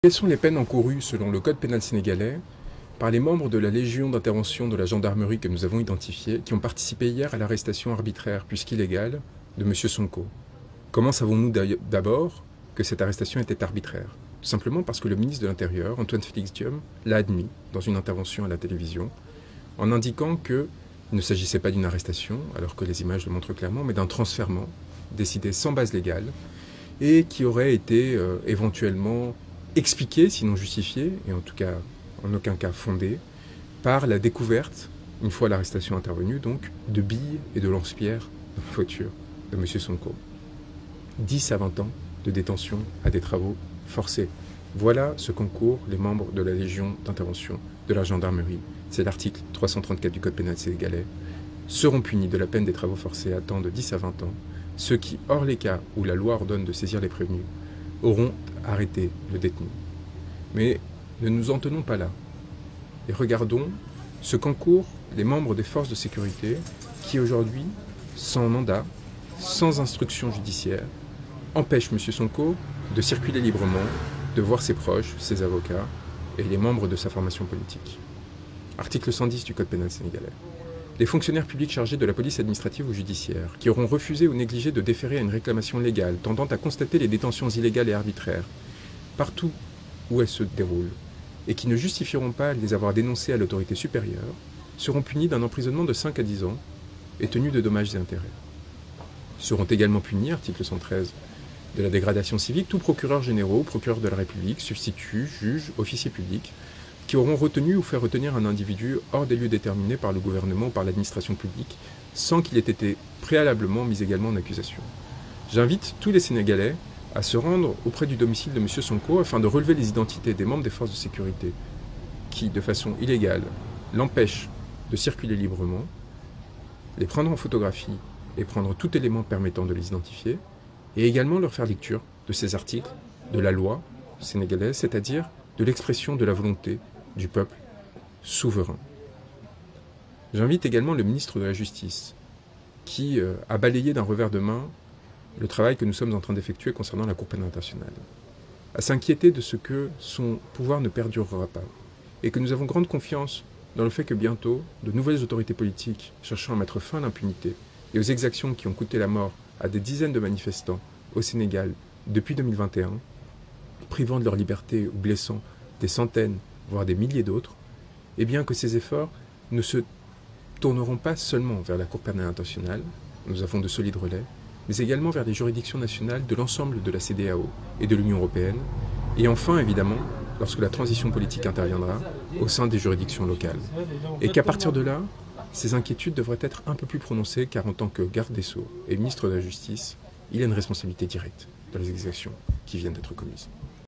Quelles sont les peines encourues selon le code pénal sénégalais par les membres de la Légion d'intervention de la gendarmerie que nous avons identifiés qui ont participé hier à l'arrestation arbitraire puisqu'illégale de M. Sonko? Comment savons-nous d'abord que cette arrestation était arbitraire? Tout simplement parce que le ministre de l'Intérieur, Antoine Félix Diome, l'a admis dans une intervention à la télévision en indiquant qu'il ne s'agissait pas d'une arrestation, alors que les images le montrent clairement, mais d'un transfèrement décidé sans base légale et qui aurait été éventuellement expliqué, sinon justifié, et en tout cas en aucun cas fondé, par la découverte, une fois l'arrestation intervenue, donc, de billes et de lance-pierres dans la voiture de M. Sonko. 10 à 20 ans de détention à des travaux forcés. Voilà ce qu'encourent les membres de la Légion d'intervention de la gendarmerie. C'est l'article 334 du Code pénal sénégalais. Seront punis de la peine des travaux forcés à temps de 10 à 20 ans ceux qui, hors les cas où la loi ordonne de saisir les prévenus, auront arrêté le détenu. Mais ne nous en tenons pas là et regardons ce qu'encourent les membres des forces de sécurité qui aujourd'hui, sans mandat, sans instruction judiciaire, empêchent M. Sonko de circuler librement, de voir ses proches, ses avocats et les membres de sa formation politique. Article 110 du Code pénal sénégalais. Les fonctionnaires publics chargés de la police administrative ou judiciaire qui auront refusé ou négligé de déférer à une réclamation légale tendant à constater les détentions illégales et arbitraires partout où elles se déroulent et qui ne justifieront pas de les avoir dénoncées à l'autorité supérieure seront punis d'un emprisonnement de 5 à 10 ans et tenus de dommages et intérêts. Seront également punis, article 113 de la dégradation civique, tous procureurs généraux, procureurs de la République, substituts, juges, officiers publics, qui auront retenu ou fait retenir un individu hors des lieux déterminés par le gouvernement ou par l'administration publique, sans qu'il ait été préalablement mis également en accusation. J'invite tous les Sénégalais à se rendre auprès du domicile de M. Sonko afin de relever les identités des membres des forces de sécurité qui, de façon illégale, l'empêchent de circuler librement, les prendre en photographie et prendre tout élément permettant de les identifier, et également leur faire lecture de ces articles de la loi sénégalaise, c'est-à-dire de l'expression de la volonté du peuple souverain. J'invite également le ministre de la Justice, qui a balayé d'un revers de main le travail que nous sommes en train d'effectuer concernant la Cour pénale internationale, à s'inquiéter de ce que son pouvoir ne perdurera pas, et que nous avons grande confiance dans le fait que bientôt, de nouvelles autorités politiques cherchant à mettre fin à l'impunité et aux exactions qui ont coûté la mort à des dizaines de manifestants au Sénégal depuis 2021, privant de leur liberté ou blessant des centaines, voire des milliers d'autres, et bien que ces efforts ne se tourneront pas seulement vers la Cour pénale internationale, nous avons de solides relais, mais également vers les juridictions nationales de l'ensemble de la CEDEAO et de l'Union européenne, et enfin, évidemment, lorsque la transition politique interviendra, au sein des juridictions locales. Et qu'à partir de là, ces inquiétudes devraient être un peu plus prononcées, car en tant que garde des Sceaux et ministre de la Justice, il a une responsabilité directe dans les exactions qui viennent d'être commises.